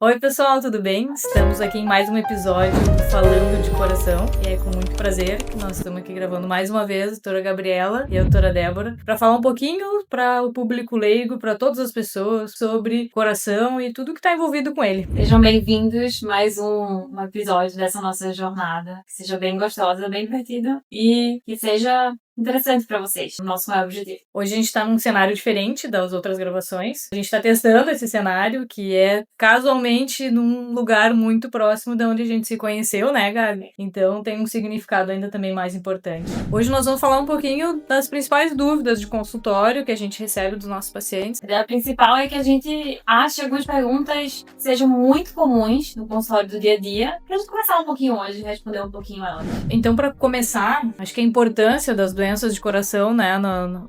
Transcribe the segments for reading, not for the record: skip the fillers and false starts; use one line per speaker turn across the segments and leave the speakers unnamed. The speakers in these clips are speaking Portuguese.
Oi pessoal, tudo bem? Estamos aqui em mais um episódio do Falando de Coração e é com muito prazer que nós estamos aqui gravando mais uma vez, a doutora Gabriela e a doutora Débora, para falar um pouquinho para o público leigo, para todas as pessoas, sobre coração e tudo que está envolvido com ele.
Sejam bem-vindos mais um episódio dessa nossa jornada, que seja bem gostosa, bem divertida e que seja interessante para vocês, o nosso maior objetivo.
Hoje a gente está num cenário diferente das outras gravações. A gente está testando esse cenário, que é casualmente num lugar muito próximo de onde a gente se conheceu, né, Gabi? Então tem um significado ainda também mais importante. Hoje nós vamos falar um pouquinho das principais dúvidas de consultório que a gente recebe dos nossos pacientes.
A ideia principal é que a gente ache algumas perguntas que sejam muito comuns no consultório do dia a dia, pra gente começar um pouquinho hoje e responder um pouquinho elas.
Então, para começar, acho que a importância das doenças de coração, né,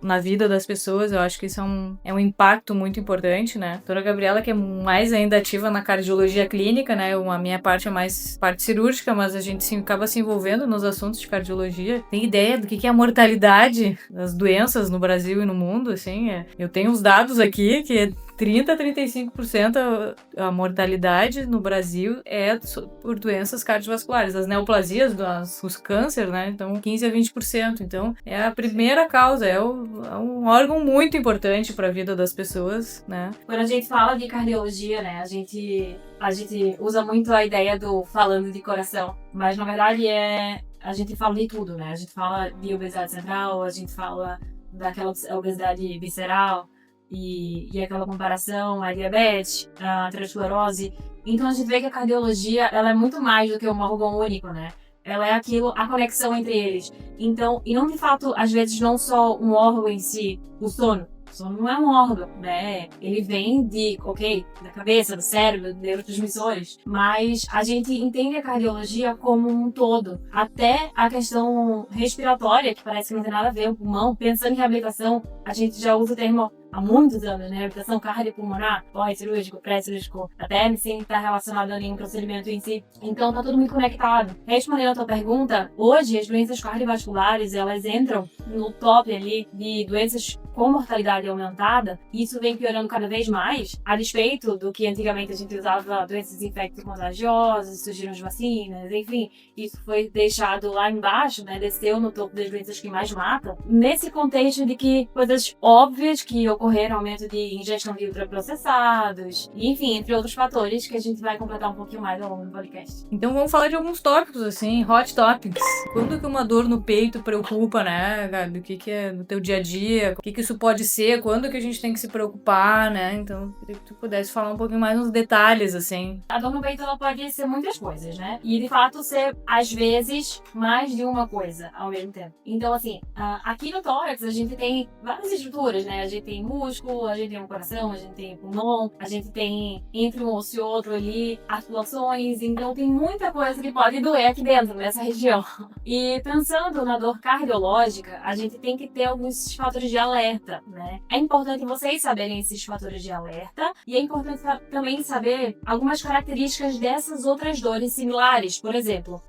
na vida das pessoas, eu acho que isso é um impacto muito importante, né? A doutora Gabriela, que é mais ainda ativa na cardiologia clínica, né? A minha parte é mais parte cirúrgica, mas a gente acaba se envolvendo nos assuntos de cardiologia. Tem ideia do que é a mortalidade das doenças no Brasil e no mundo, assim? Eu tenho os dados aqui que 30 a 35% a mortalidade no Brasil é por doenças cardiovasculares, as neoplasias, os câncer, né? Então, 15 a 20%. Então, é a primeira causa, é um órgão muito importante para a vida das pessoas, né?
Quando a gente fala de cardiologia, né, a gente usa muito a ideia do falando de coração, mas na verdade a gente fala de tudo, né? A gente fala de obesidade central, a gente fala daquela obesidade visceral, e aquela comparação à diabetes, à aterosclerose. Então a gente vê que a cardiologia ela é muito mais do que um órgão único, né? Ela é a conexão entre eles. Então, e não de fato, às vezes, não só um órgão em si, o sono. O sono não é um órgão, né? Ele vem da cabeça, do cérebro, de neurotransmissores. Mas a gente entende a cardiologia como um todo. Até a questão respiratória, que parece que não tem nada a ver com o pulmão. Pensando em reabilitação, a gente já usa o termo há muitos anos, né? Reabilitação cardiopulmonar, pós-cirúrgico, pré-cirúrgico, até sem estar relacionado a nenhum procedimento em si. Então tá tudo muito conectado. Respondendo a tua pergunta, hoje as doenças cardiovasculares, elas entram no top ali de doenças com mortalidade aumentada, e isso vem piorando cada vez mais, a despeito do que antigamente a gente usava doenças infecto-contagiosas, surgiram as vacinas, enfim, isso foi deixado lá embaixo, né, desceu no topo das doenças que mais matam, nesse contexto de que coisas óbvias que ocorreram, aumento de ingestão de ultraprocessados, enfim, entre outros fatores que a gente vai completar um pouquinho mais ao longo do podcast.
Então vamos falar de alguns tópicos, assim, hot topics. Quando que uma dor no peito preocupa, né, Gabi? O que é no teu dia a dia? O que isso pode ser? Quando que a gente tem que se preocupar, né? Então, queria que tu pudesse falar um pouquinho mais nos detalhes, assim.
A dor no peito, ela pode ser muitas coisas, né? E, de fato, ser, às vezes, mais de uma coisa ao mesmo tempo. Então, assim, aqui no tórax, a gente tem várias estruturas, né? A gente tem músculo, a gente tem um coração, a gente tem pulmão, a gente tem, entre um osso e outro ali, articulações. Então, tem muita coisa que pode doer aqui dentro, nessa região. E, pensando na dor cardiológica, a gente tem que ter alguns fatores de alerta, né? É importante vocês saberem esses fatores de alerta e é importante também saber algumas características dessas outras dores similares. Por exemplo,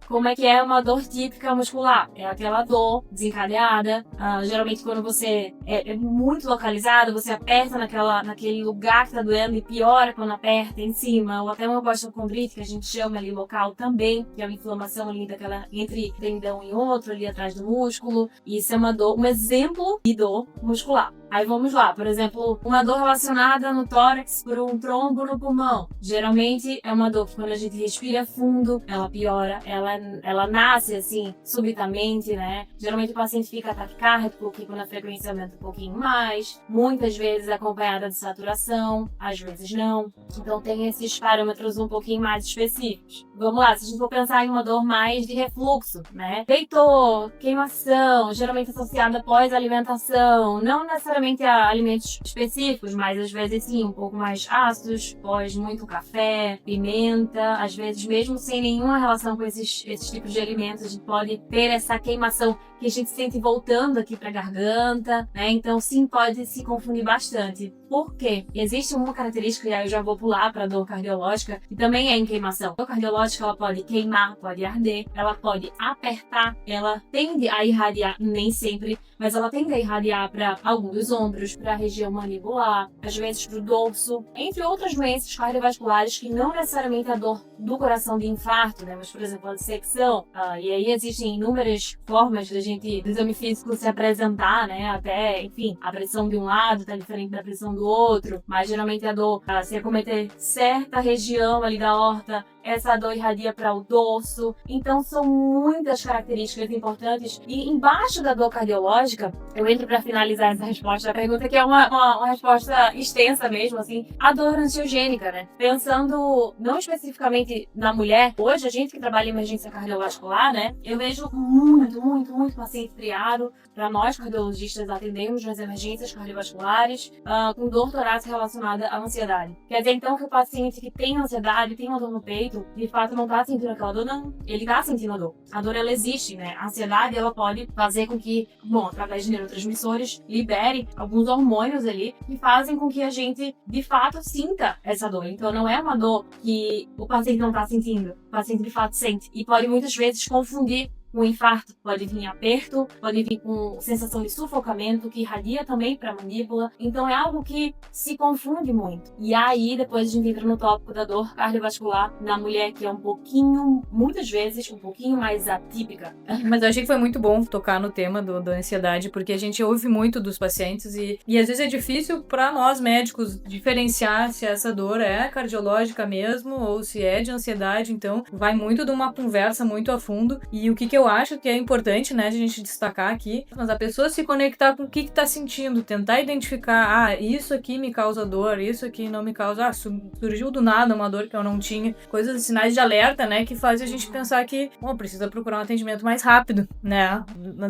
como é que é uma dor típica muscular? É aquela dor desencadeada. Geralmente quando você é muito localizado, você aperta naquele lugar que tá doendo e piora quando aperta em cima, ou até uma costochondrite, que a gente chama ali local também, que é uma inflamação ali daquela entre tendão e outro, ali atrás do músculo. Isso é uma dor, um exemplo de dor muscular. Aí vamos lá, por exemplo, uma dor relacionada no tórax por um trombo no pulmão. Geralmente é uma dor que quando a gente respira fundo, ela piora, ela nasce assim, subitamente, né? Geralmente o paciente fica taquicárdico, que quando a frequência aumenta um pouquinho mais, muitas vezes acompanhada de saturação, às vezes não. Então tem esses parâmetros um pouquinho mais específicos. Vamos lá, se a gente for pensar em uma dor mais de refluxo, né? Peitor, queimação, geralmente associada após alimentação, não necessariamente a alimentos específicos, mas às vezes sim, um pouco mais ácidos, pós muito café, pimenta, às vezes mesmo sem nenhuma relação com esses tipos de alimentos, a gente pode ter essa queimação que a gente sente voltando aqui para a garganta, né? Então sim, pode se confundir bastante. Por quê? Existe uma característica, e aí eu já vou pular para a dor cardiológica, que também é em queimação. A dor cardiológica, ela pode queimar, pode arder, ela pode apertar, ela tende a irradiar, nem sempre, mas ela tende a irradiar para algum dos ombros, para a região mandibular, às vezes para o dorso, entre outras doenças cardiovasculares que não necessariamente a dor do coração de infarto, né? Mas, por exemplo, a dissecção. E aí existem inúmeras formas da gente, do exame físico, se apresentar, né? Até, enfim, a pressão de um lado está diferente da pressão do outro, mas geralmente a dor, se acometer certa região ali da aorta, essa dor irradia para o dorso. Então, são muitas características importantes. E embaixo da dor cardiológica, eu entro para finalizar essa resposta da pergunta, que é uma resposta extensa mesmo, assim, a dor angiogênica, né? Pensando não especificamente na mulher, hoje a gente que trabalha em emergência cardiovascular, né? Eu vejo muito paciente triado. Para nós, cardiologistas, atendemos nas emergências cardiovasculares com dor torácica relacionada à ansiedade. Quer dizer, então, que o paciente que tem ansiedade, tem uma dor no peito, de fato não está sentindo aquela dor, não. Ele está sentindo a dor. A dor, ela existe, né? A ansiedade, ela pode fazer com que, através de neurotransmissores, libere alguns hormônios ali que fazem com que a gente, de fato, sinta essa dor. Então, não é uma dor que o paciente não está sentindo. O paciente, de fato, sente. E pode, muitas vezes, confundir um infarto. Pode vir aperto, pode vir com sensação de sufocamento, que irradia também para a mandíbula. Então é algo que se confunde muito. E aí depois a gente entra no tópico da dor cardiovascular na mulher, que é um pouquinho, muitas vezes, um pouquinho mais atípica.
Mas eu achei que foi muito bom tocar no tema da ansiedade, porque a gente ouve muito dos pacientes e às vezes é difícil para nós médicos diferenciar se essa dor é cardiológica mesmo ou se é de ansiedade. Então vai muito de uma conversa muito a fundo. E o que eu acho que é importante, né, a gente destacar aqui, mas a pessoa se conectar com o que tá sentindo, tentar identificar, isso aqui me causa dor, isso aqui não me causa, surgiu do nada uma dor que eu não tinha, coisas, sinais de alerta, né, que fazem a gente pensar que, precisa procurar um atendimento mais rápido, né,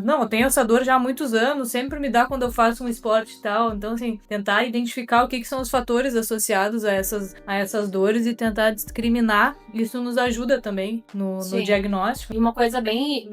não, eu tenho essa dor já há muitos anos, sempre me dá quando eu faço um esporte e tal, então, assim, tentar identificar o que são os fatores associados a essas dores e tentar discriminar, isso nos ajuda também no diagnóstico.
E uma coisa bem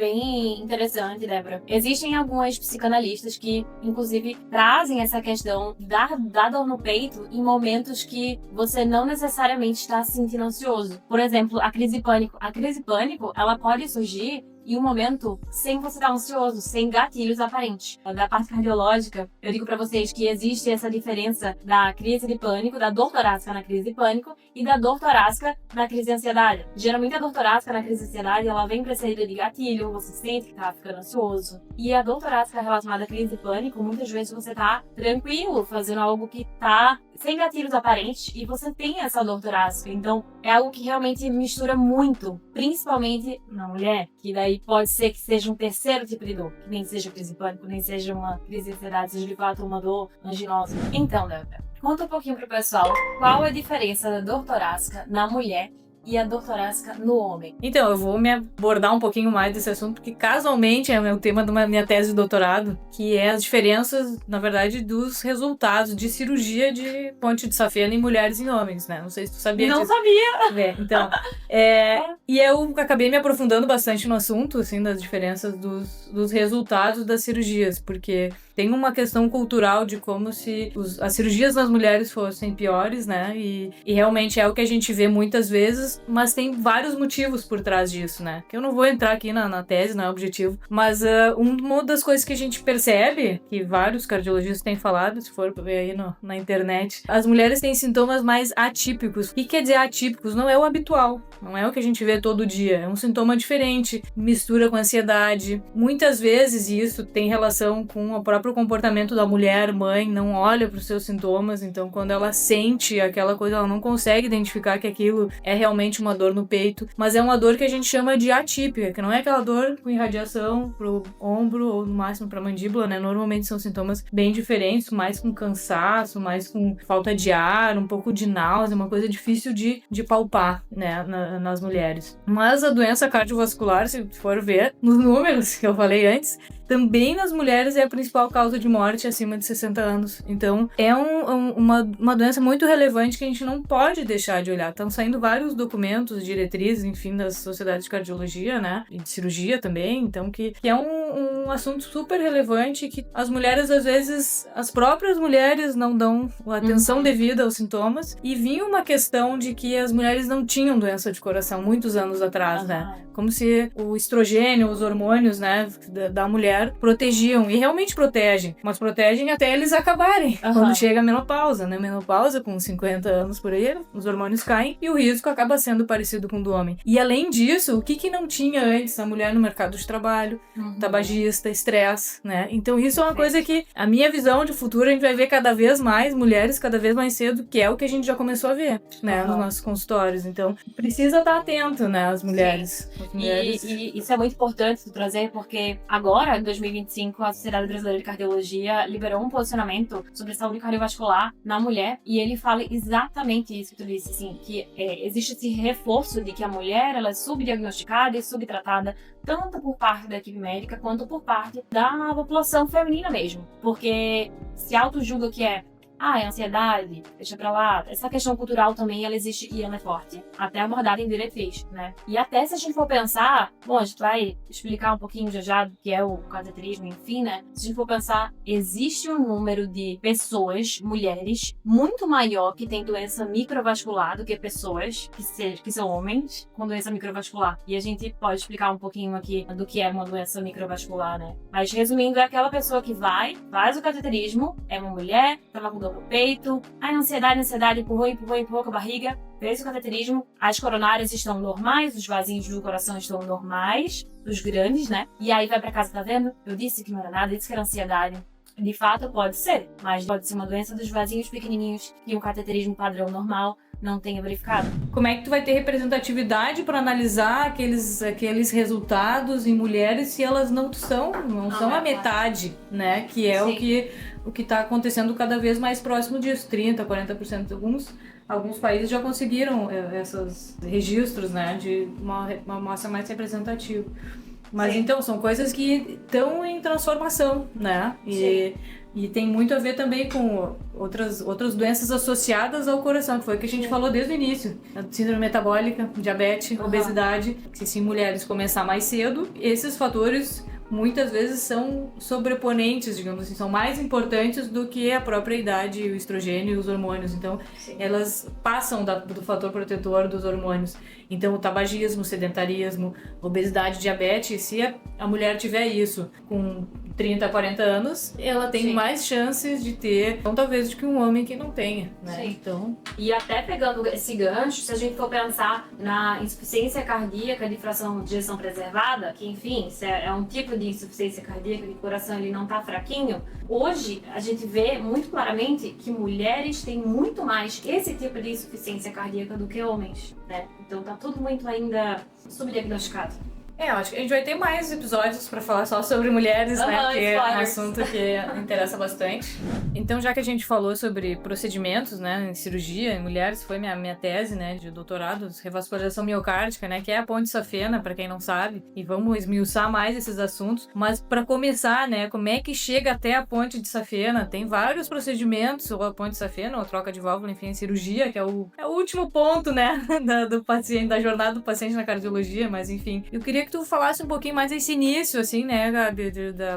interessante, Débora. Existem algumas psicanalistas que, inclusive, trazem essa questão da dor no peito em momentos que você não necessariamente está se sentindo ansioso. Por exemplo, a crise de pânico. A crise de pânico, ela pode surgir em um momento sem você estar ansioso, sem gatilhos aparentes. Da parte cardiológica, eu digo para vocês que existe essa diferença da crise de pânico, da dor torácica na crise de pânico e da dor torácica na crise de ansiedade. Geralmente a dor torácica na crise de ansiedade, ela vem precedida de gatilho, você sente que tá ficando ansioso. E a dor torácica relacionada à crise de pânico, muitas vezes você tá tranquilo, fazendo algo que tá sem gatilhos aparentes e você tem essa dor torácica. Então, é algo que realmente mistura muito, principalmente na mulher, que daí pode ser que seja um terceiro tipo de dor, que nem seja crise de pânico, nem seja uma crise de ansiedade, seja de fato uma dor anginosa. Então, Débora, conta um pouquinho pro pessoal qual é a diferença da dor torácica na mulher e a dor torácica no homem.
Então, eu vou me abordar um pouquinho mais desse assunto, porque casualmente é o tema da minha tese de doutorado, que é as diferenças, na verdade, dos resultados de cirurgia de ponte de safena em mulheres e em homens, né? Não sei se tu sabia disso.
Não sabia!
Então, e eu acabei me aprofundando bastante no assunto, assim, das diferenças dos resultados das cirurgias, porque tem uma questão cultural de como se as cirurgias nas mulheres fossem piores, né? E realmente é o que a gente vê muitas vezes, mas tem vários motivos por trás disso, né? Que eu não vou entrar aqui na tese, não é objetivo, mas uma das coisas que a gente percebe, que vários cardiologistas têm falado, se for ver aí na internet, as mulheres têm sintomas mais atípicos. O que quer dizer atípicos? Não é o habitual, não é o que a gente vê todo dia, é um sintoma diferente, mistura com ansiedade. Muitas vezes isso tem relação com o próprio comportamento da mulher, mãe, não olha para os seus sintomas, então quando ela sente aquela coisa, ela não consegue identificar que aquilo é realmente uma dor no peito, mas é uma dor que a gente chama de atípica, que não é aquela dor com irradiação pro ombro ou no máximo pra mandíbula, né? Normalmente são sintomas bem diferentes, mais com cansaço, mais com falta de ar, um pouco de náusea, uma coisa difícil de palpar, né, nas mulheres. Mas a doença cardiovascular, se for ver nos números que eu falei antes, também nas mulheres é a principal causa de morte acima de 60 anos. Então, é uma doença muito relevante que a gente não pode deixar de olhar. Estão saindo vários documentos, diretrizes, enfim, das sociedades de cardiologia, né? E de cirurgia também. Então, que é um assunto super relevante que as mulheres, às vezes, as próprias mulheres não dão a atenção devida aos sintomas. E vinha uma questão de que as mulheres não tinham doença de coração muitos anos atrás, né? Como se o estrogênio, os hormônios, né, da mulher protegiam. E realmente protegem. Mas protegem até eles acabarem. Quando chega a menopausa, né? Menopausa, com 50 anos por aí, os hormônios caem e o risco acaba sendo parecido com o do homem. E além disso, o que não tinha antes? A mulher no mercado de trabalho, tabagista, estresse, né? Então isso é uma coisa que a minha visão de futuro, a gente vai ver cada vez mais mulheres, cada vez mais cedo, que é o que a gente já começou a ver, né? Nos nossos consultórios. Então, precisa estar atento, né? As mulheres.
E isso é muito importante tu trazer, porque agora, em 2025, a Sociedade Brasileira de Cardiologia liberou um posicionamento sobre saúde cardiovascular na mulher, e ele fala exatamente isso que tu disse, assim, que existe esse reforço de que a mulher, ela é subdiagnosticada e subtratada tanto por parte da equipe médica quanto por parte da população feminina mesmo, porque se auto-julga que é ansiedade, deixa pra lá. Essa questão cultural também, ela existe e ela é forte. Até abordada em diretriz, né? E até se a gente for pensar, bom, a gente vai explicar um pouquinho já do que é o cateterismo, enfim, né? Se a gente for pensar, existe um número de pessoas, mulheres, muito maior que tem doença microvascular do que pessoas que são homens com doença microvascular. E a gente pode explicar um pouquinho aqui do que é uma doença microvascular, né? Mas resumindo, é aquela pessoa que faz o cateterismo, é uma mulher, tava com dor no peito, ansiedade, empurrou com a barriga, fez o cateterismo, as coronárias estão normais, os vasinhos do coração estão normais, os grandes, né? E aí vai pra casa, tá vendo? Eu disse que não era nada, eu disse que era ansiedade. De fato, pode ser, mas pode ser uma doença dos vasinhos pequenininhos que um cateterismo padrão normal não tenha verificado.
Como é que tu vai ter representatividade para analisar aqueles resultados em mulheres se elas não são a metade, né? Que é o que está acontecendo cada vez mais próximo disso, 30%, 40%. Alguns países já conseguiram esses registros, né? De uma amostra mais representativa. Mas então, são coisas que estão em transformação, né? E tem muito a ver também com outras doenças associadas ao coração, que foi o que a gente falou desde o início. A síndrome metabólica, diabetes, obesidade. Se em mulheres começar mais cedo, esses fatores muitas vezes são sobreponentes, digamos assim, são mais importantes do que a própria idade, o estrogênio e os hormônios. Então, elas passam do fator protetor dos hormônios. Então, o tabagismo, o sedentarismo, obesidade, diabetes, se a mulher tiver isso com 30, 40 anos, ela tem mais chances de ter, então, talvez, do que um homem que não tenha, né? Então...
E até pegando esse gancho, se a gente for pensar na insuficiência cardíaca de fração de ejeção preservada, que, enfim, é um tipo de insuficiência cardíaca, que o coração ele não tá fraquinho, hoje a gente vê muito claramente que mulheres têm muito mais esse tipo de insuficiência cardíaca do que homens, né? Então tá tudo muito ainda subdiagnosticado.
Eu acho que a gente vai ter mais episódios pra falar só sobre mulheres, né? Que é um assunto que interessa bastante. Então, já que a gente falou sobre procedimentos, né, em cirurgia em mulheres, foi minha tese, né, de doutorado, revascularização miocárdica, né, que é a ponte safena, pra quem não sabe, e vamos esmiuçar mais esses assuntos. Mas pra começar, né, como é que chega até a ponte de safena? Tem vários procedimentos, ou a ponte de safena, ou a troca de válvula, enfim, cirurgia, que é o último ponto, né, do paciente, da jornada do paciente na cardiologia, mas enfim. Eu queria que tu falasse um pouquinho mais desse início, assim, né,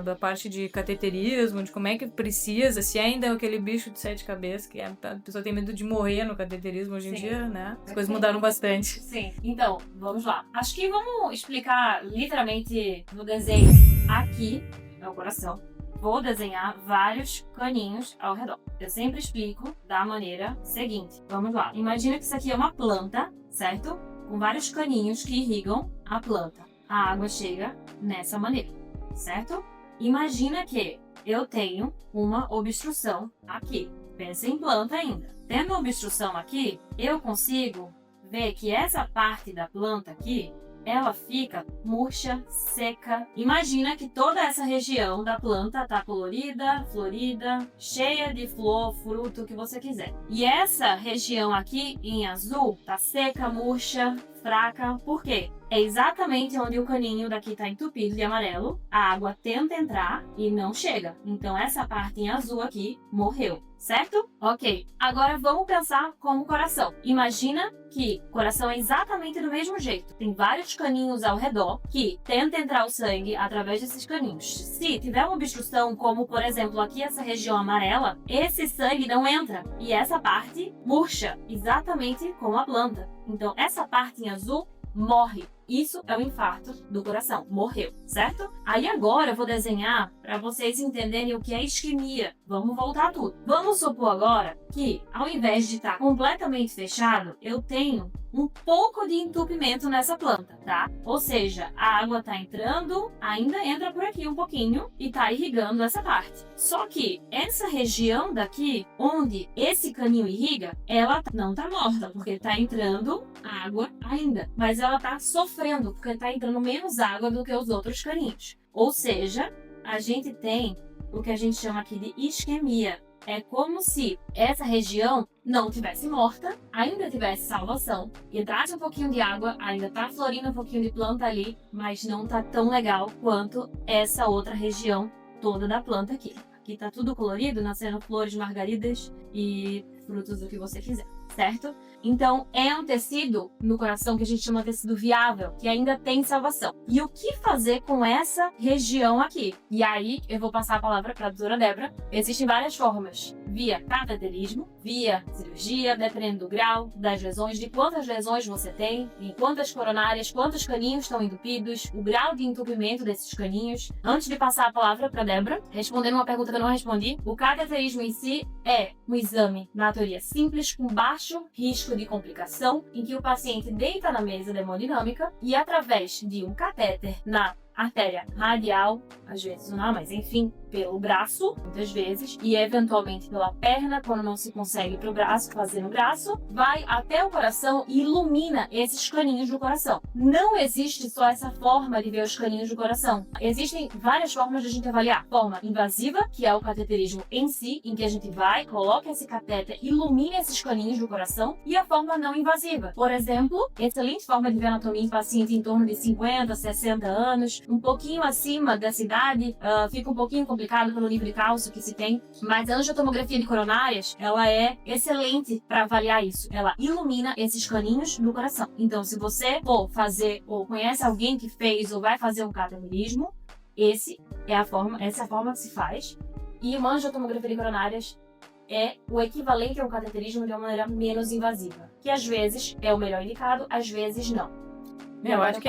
da parte de cateterismo, de como é que precisa, se ainda é aquele bicho de 7 cabeças, que a pessoa tem medo de morrer no cateterismo hoje em dia, né? As coisas mudaram bastante.
Sim. Então, vamos lá. Acho que vamos explicar literalmente no desenho. Aqui é o coração. Vou desenhar vários caninhos ao redor. Eu sempre explico da maneira seguinte. Vamos lá. Imagina que isso aqui é uma planta, certo? Com vários caninhos que irrigam a planta. A água chega nessa maneira, certo? Imagina que eu tenho uma obstrução aqui. Pensa em planta ainda. Tendo obstrução aqui, eu consigo ver que essa parte da planta aqui, ela fica murcha, seca. Imagina que toda essa região da planta tá colorida, florida, cheia de flor, fruto, o que você quiser. E essa região aqui em azul tá seca, murcha, fraca. Por quê? É exatamente onde o caninho daqui tá entupido de amarelo, a água tenta entrar e não chega. Então essa parte em azul aqui morreu, certo? Ok, agora vamos pensar como coração. Imagina que o coração é exatamente do mesmo jeito. Tem vários caninhos ao redor que tenta entrar o sangue através desses caninhos. Se tiver uma obstrução, como por exemplo aqui essa região amarela, esse sangue não entra e essa parte murcha, exatamente como a planta. Então essa parte em azul morre. Isso é o infarto do coração. Morreu, certo? Aí agora eu vou desenhar para vocês entenderem o que é isquemia. Vamos voltar tudo. Vamos supor agora que, ao invés de estar completamente fechado, eu tenho um pouco de entupimento nessa planta, tá? Ou seja, a água tá entrando, ainda entra por aqui um pouquinho e tá irrigando essa parte. Só que essa região daqui, onde esse caninho irriga, ela não tá morta, porque tá entrando água ainda, mas ela tá sofrendo, porque tá entrando menos água do que os outros caninhos. Ou seja, a gente tem o que a gente chama aqui de isquemia. É como se essa região não tivesse morta, ainda tivesse salvação, entrasse um pouquinho de água, ainda tá florindo um pouquinho de planta ali, mas não tá tão legal quanto essa outra região toda da planta aqui. Aqui tá tudo colorido, nascendo flores, margaridas e frutos do que você quiser, certo? Então, é um tecido no coração que a gente chama de tecido viável, que ainda tem salvação. E o que fazer com essa região aqui? E aí, eu vou passar a palavra para a doutora Débora. Existem várias formas. Via cateterismo, via cirurgia, dependendo do grau, das lesões, de quantas lesões você tem, em quantas coronárias, quantos caninhos estão entupidos, o grau de entupimento desses caninhos. Antes de passar a palavra para a Débora, respondendo uma pergunta que eu não respondi, o cateterismo em si é um exame, na teoria simples, com baixo risco de complicação, em que o paciente deita na mesa de hemodinâmica e através de um catéter na artéria radial, às vezes não, mas enfim, pelo braço, muitas vezes, e eventualmente pela perna, quando não se consegue para o braço, fazer no braço, vai até o coração e ilumina esses caninhos do coração. Não existe só essa forma de ver os caninhos do coração. Existem várias formas de a gente avaliar. Forma invasiva, que é o cateterismo em si, em que a gente vai, coloca esse catéter, ilumina esses caninhos do coração, e a forma não invasiva. Por exemplo, excelente forma de ver anatomia em paciente em torno de 50, 60 anos, um pouquinho acima dessa idade, fica um pouquinho complicado pelo nível de cálcio que se tem, mas a angiotomografia de coronárias, ela é excelente para avaliar isso. Ela ilumina esses caninhos do coração. Então, se você for fazer ou conhece alguém que fez ou vai fazer um cateterismo, essa é a forma que se faz. E uma angiotomografia de coronárias é o equivalente a um cateterismo de uma maneira menos invasiva, que às vezes é o melhor indicado, às vezes não.
Eu acho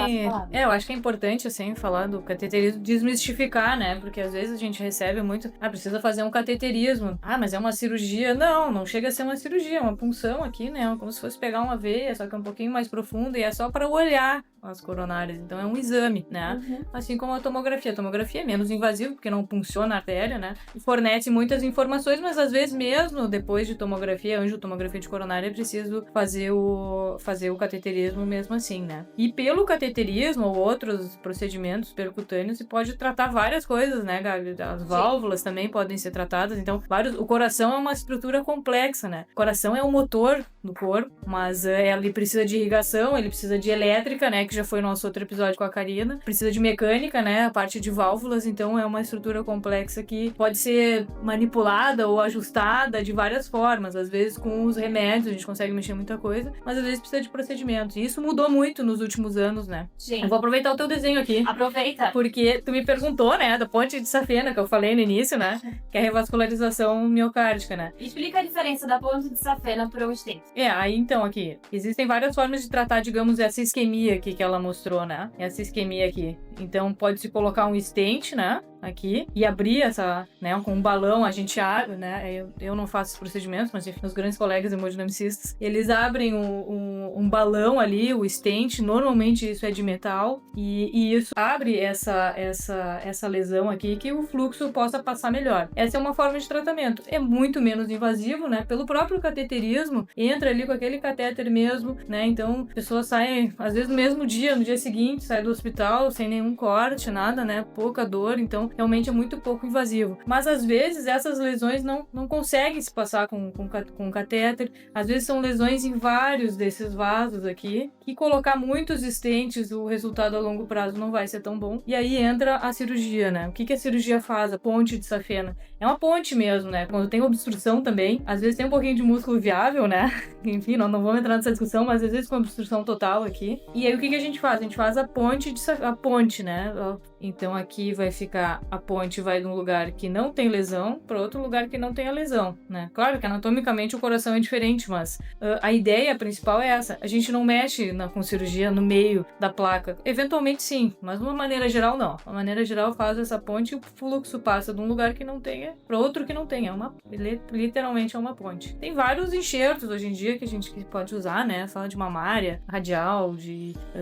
que é importante, assim, falar do cateterismo, desmistificar, né? Porque às vezes a gente recebe muito, precisa fazer um cateterismo. Mas é uma cirurgia. Não chega a ser uma cirurgia, é uma punção aqui, né? Como se fosse pegar uma veia, só que é um pouquinho mais profunda e é só para olhar as coronárias. Então é um exame, né? Assim como a tomografia. A tomografia é menos invasiva, porque não punciona a artéria, né? E fornece muitas informações, mas às vezes mesmo depois de tomografia, angiotomografia de coronária, é preciso fazer o cateterismo mesmo assim, né? E pelo cateterismo ou outros procedimentos percutâneos, se pode tratar várias coisas, né, Gabi? As válvulas também podem ser tratadas. Então, o coração é uma estrutura complexa, né? O coração é o motor do corpo, mas ele precisa de irrigação, ele precisa de elétrica, né, que já foi nosso outro episódio com a Karina. Precisa de mecânica, né, a parte de válvulas. Então, é uma estrutura complexa que pode ser manipulada ou ajustada de várias formas. Às vezes, com os remédios, a gente consegue mexer muita coisa, mas às vezes precisa de procedimentos. E isso mudou muito nos últimos anos, né?
Sim.
Eu vou aproveitar o teu desenho aqui.
Aproveita.
Porque tu me perguntou, né, da ponte de safena, que eu falei no início, né, que é a revascularização miocárdica, né?
Explica a diferença da ponte de safena para o stent.
Aí então aqui, existem várias formas de tratar, digamos, essa isquemia aqui que ela mostrou, né? Essa isquemia aqui. Então pode-se colocar um stent, né? Aqui, e abrir essa, né, com um balão, a gente abre, né, eu não faço esses procedimentos, mas enfim, os grandes colegas hemodinamicistas, eles abrem um balão ali, o stent, normalmente isso é de metal, e isso abre essa lesão aqui, que o fluxo possa passar melhor. Essa é uma forma de tratamento, é muito menos invasivo, né, pelo próprio cateterismo, entra ali com aquele catéter mesmo, né, então a pessoa sai, às vezes no mesmo dia, no dia seguinte, sai do hospital sem nenhum corte, nada, né, pouca dor, então realmente é muito pouco invasivo. Mas às vezes essas lesões não conseguem se passar com catéter. Às vezes são lesões em vários desses vasos aqui, que colocar muitos stents, o resultado a longo prazo não vai ser tão bom. E aí entra a cirurgia, né? O que a cirurgia faz? A ponte de safena. É uma ponte mesmo, né? Quando tem obstrução também, às vezes tem um pouquinho de músculo viável, né? Enfim, não vamos entrar nessa discussão, mas às vezes com obstrução total aqui. E aí o que a gente faz? A gente faz a ponte, né? Então aqui vai ficar, a ponte vai de um lugar que não tem lesão para outro lugar que não tem a lesão, né? Claro que anatomicamente o coração é diferente, mas a ideia principal é essa. A gente não mexe com cirurgia no meio da placa. Eventualmente sim, mas de uma maneira geral não. De uma maneira geral faz essa ponte e o fluxo passa de um lugar que não tenha para outro que não tenha. Literalmente é uma ponte. Tem vários enxertos hoje em dia que a gente pode usar, né? Fala de mamária, radial,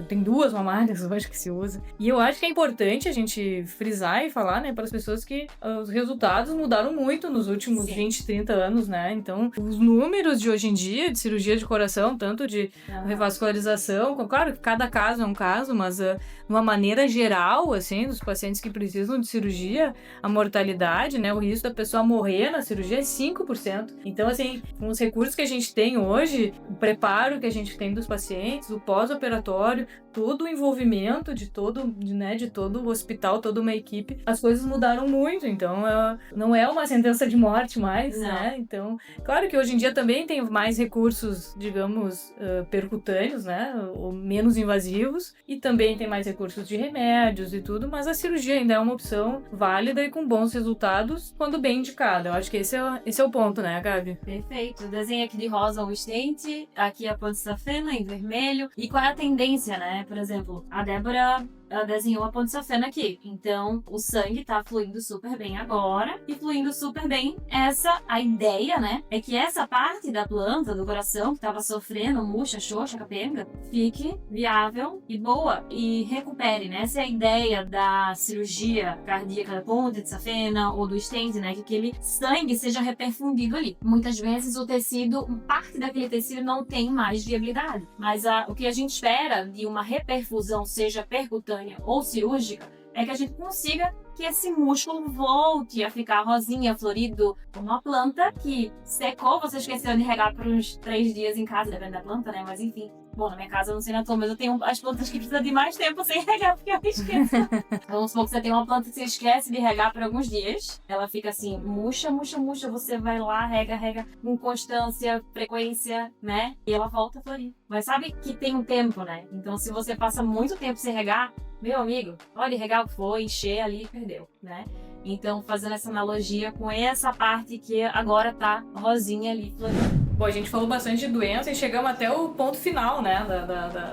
tem 2 mamárias hoje que se usa. E eu acho que é importante a gente frisar e falar, né, para as pessoas que os resultados mudaram muito nos últimos 20, 30 anos, né? Então, os números de hoje em dia de cirurgia de coração, tanto de revascularização, claro que cada caso é um caso, mas de uma maneira geral, assim, dos pacientes que precisam de cirurgia, a mortalidade, né, o risco da pessoa morrer na cirurgia é 5%. Então, assim, com os recursos que a gente tem hoje, o preparo que a gente tem dos pacientes, o pós-operatório, todo o envolvimento de todo o hospital, toda uma equipe, as coisas mudaram muito. Então, não é uma sentença de morte mais, né? Então, claro que hoje em dia também tem mais recursos, digamos, percutâneos, né? Ou menos invasivos, e também tem mais recursos de remédios e tudo, mas a cirurgia ainda é uma opção válida e com bons resultados quando bem indicada. Eu acho que esse é o ponto, né, Gabi?
Perfeito. O desenho aqui de rosa o stent, aqui a ponte de safena em vermelho. E qual é a tendência, né? Por exemplo, a Débora desenhou a ponte de safena aqui. Então, o sangue tá fluindo super bem agora e fluindo super bem. A ideia, né, é que essa parte da planta, do coração, que tava sofrendo, murcha, xoxa, capenga, fique viável e boa e recupere, né? Essa é a ideia da cirurgia cardíaca da ponte de safena ou do stent, né, que aquele sangue seja reperfundido ali. Muitas vezes o tecido, parte daquele tecido não tem mais viabilidade, mas o que a gente espera de uma reperfusão, seja percutânea ou cirúrgica, é que a gente consiga que esse músculo volte a ficar rosinha, florido, como uma planta que secou, você esqueceu de regar por uns 3 dias em casa, depende da planta, né? Mas enfim. Bom, na minha casa eu não sei na tua, mas eu tenho as plantas que precisam de mais tempo sem regar, porque eu esqueço. Vamos supor que você tem uma planta que você esquece de regar por alguns dias, ela fica assim, murcha, você vai lá, rega com constância, frequência, né? E ela volta a florir. Mas sabe que tem um tempo, né? Então se você passa muito tempo sem regar, meu amigo, pode regar o que for, encher ali e perdeu, né? Então, fazendo essa analogia com essa parte que agora tá rosinha ali, florindo.
Bom, a gente falou bastante de doença e chegamos até o ponto final, né,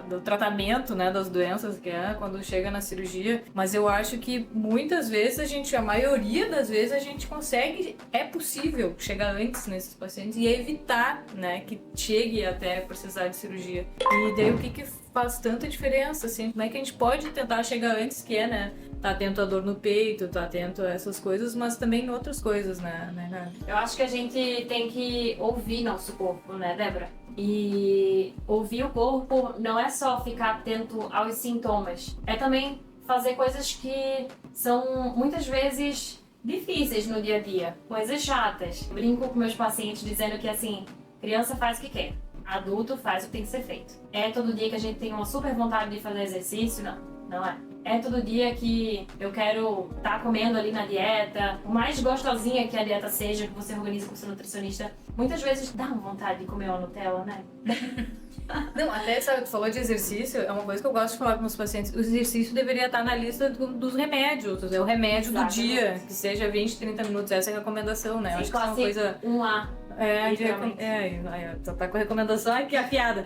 do tratamento, né, das doenças, que é quando chega na cirurgia. Mas eu acho que muitas vezes a maioria das vezes a gente consegue, é possível chegar antes nesses pacientes e evitar, né, que chegue até precisar de cirurgia. E daí o que faz tanta diferença, assim, como é que a gente pode tentar chegar antes, que é, né, tá atento à dor no peito, tá atento a essas coisas, mas também em outras coisas, né?
Eu acho que a gente tem que ouvir nosso corpo, né, Débora? E ouvir o corpo não é só ficar atento aos sintomas, é também fazer coisas que são muitas vezes difíceis no dia a dia, coisas chatas. Brinco com meus pacientes dizendo que, assim, criança faz o que quer, adulto faz o que tem que ser feito. É todo dia que a gente tem uma super vontade de fazer exercício? Não é. É todo dia que eu quero estar comendo ali na dieta, o mais gostosinha que a dieta seja, que você organiza com o seu nutricionista, muitas vezes dá vontade de comer uma Nutella, né?
Não, até sabe, tu falou de exercício, é uma coisa que eu gosto de falar com meus pacientes. O exercício deveria estar na lista dos remédios, é o remédio do dia, que seja 20, 30 minutos, essa é a recomendação, né?
Sim,
acho que é uma coisa... Tá com a recomendação aqui afiada.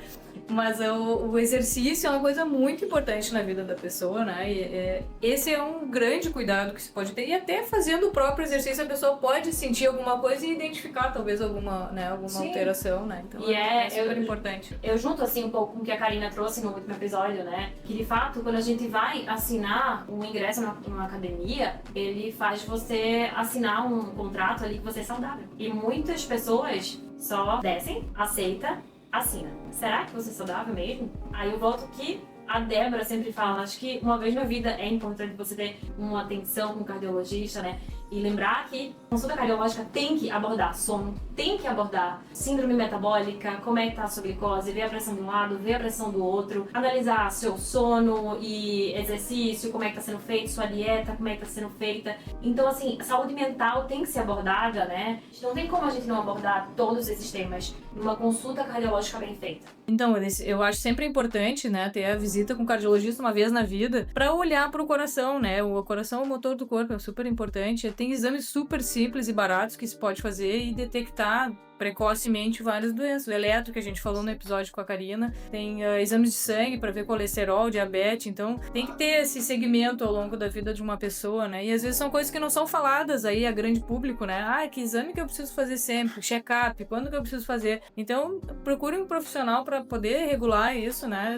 Mas o exercício é uma coisa muito importante na vida da pessoa, né? E esse é um grande cuidado que se pode ter. E até fazendo o próprio exercício a pessoa pode sentir alguma coisa e identificar talvez alguma alteração, né? Então é super importante.
Eu junto assim um pouco com o que a Karina trouxe no último episódio, né? Que de fato, quando a gente vai assinar um ingresso numa academia, ele faz você assinar um contrato ali que você é saudável. E muitas pessoas só descem, aceita, assina. Será que você é saudável mesmo? Aí eu volto que a Débora sempre fala, acho que uma vez na vida é importante você ter uma atenção com o cardiologista, né? E lembrar que a consulta cardiológica tem que abordar sono, tem que abordar síndrome metabólica, como é que tá a sua glicose, ver a pressão de um lado, ver a pressão do outro, analisar seu sono e exercício, como é que tá sendo feito, sua dieta, como é que tá sendo feita. Então, assim, a saúde mental tem que ser abordada, né? Não tem como a gente não abordar todos esses temas numa consulta cardiológica bem feita.
Então, eu acho sempre importante, né, ter a visita com o cardiologista uma vez na vida para olhar para o coração, né? O coração é o motor do corpo, é super importante. Tem exames super simples e baratos que se pode fazer e detectar precocemente várias doenças. O eletro, que a gente falou no episódio com a Karina, tem exames de sangue para ver colesterol, diabetes, então tem que ter esse segmento ao longo da vida de uma pessoa, né? E às vezes são coisas que não são faladas aí a grande público, né? Ah, que exame que eu preciso fazer sempre? Check-up, quando que eu preciso fazer? Então, procure um profissional para poder regular isso, né?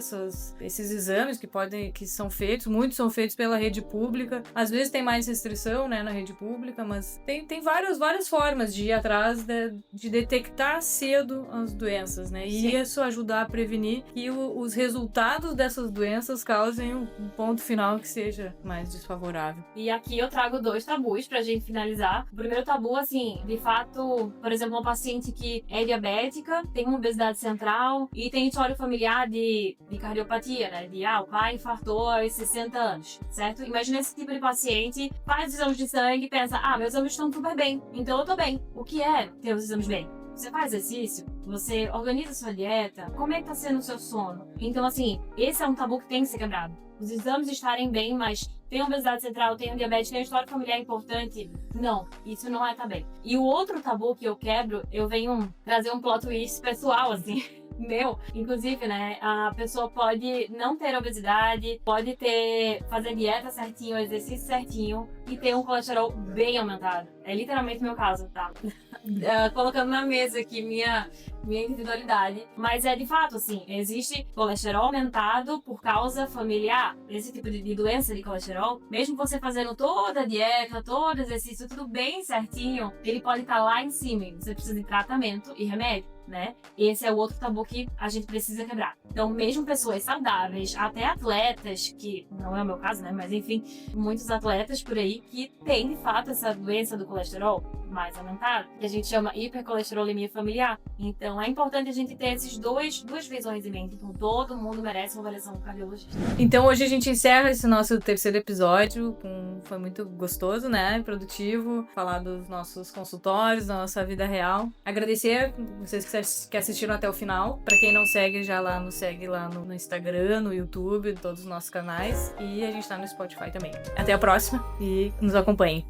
Esses exames que são feitos, muitos são feitos pela rede pública. Às vezes tem mais restrição, né, na rede pública, mas tem várias formas de ir atrás de detectar cedo as doenças, né? E
Sim.
isso ajudar a prevenir que os resultados dessas doenças causem um ponto final que seja mais desfavorável.
E aqui eu trago 2 tabus pra gente finalizar. O primeiro tabu, assim, de fato, por exemplo, uma paciente que é diabética, tem uma obesidade central e tem história familiar de cardiopatia, né? O pai infartou aos 60 anos, certo? Imagina esse tipo de paciente, faz exames de sangue e pensa, meus exames estão super bem, então eu tô bem. O que é ter os exames bem? Você faz exercício? Você organiza sua dieta? Como é que tá sendo o seu sono? Então, assim, esse é um tabu que tem que ser quebrado. Os exames estarem bem, mas tem obesidade central, tem diabetes, tem história familiar importante. Não, isso não tá bem. E o outro tabu que eu quebro, eu venho trazer um plot twist pessoal, assim. Meu, inclusive, né, a pessoa pode não ter obesidade, pode fazer dieta certinho, exercício certinho e ter um colesterol bem aumentado. É literalmente o meu caso, tá? Colocando na mesa aqui minha individualidade. Mas é de fato, assim, existe colesterol aumentado por causa familiar. Esse tipo de doença de colesterol, mesmo você fazendo toda a dieta, todo exercício, tudo bem certinho, ele pode estar lá em cima e você precisa de tratamento e remédio, né? Esse é o outro tabu que a gente precisa quebrar. Então, mesmo pessoas saudáveis, até atletas, que não é o meu caso, né? Mas enfim, muitos atletas por aí que têm de fato essa doença do colesterol mais aumentado, que a gente chama hipercolesterolemia familiar. Então, é importante a gente ter esses duas visões em mente. Então, todo mundo merece uma avaliação do cardiologista.
Então, hoje a gente encerra esse nosso terceiro episódio. Foi muito gostoso, né? Produtivo. Falar dos nossos consultórios, da nossa vida real. Agradecer vocês que assistiram até o final. Pra quem não segue, já nos segue lá no Instagram, no YouTube, todos os nossos canais. E a gente tá no Spotify também. Até a próxima e nos acompanhem.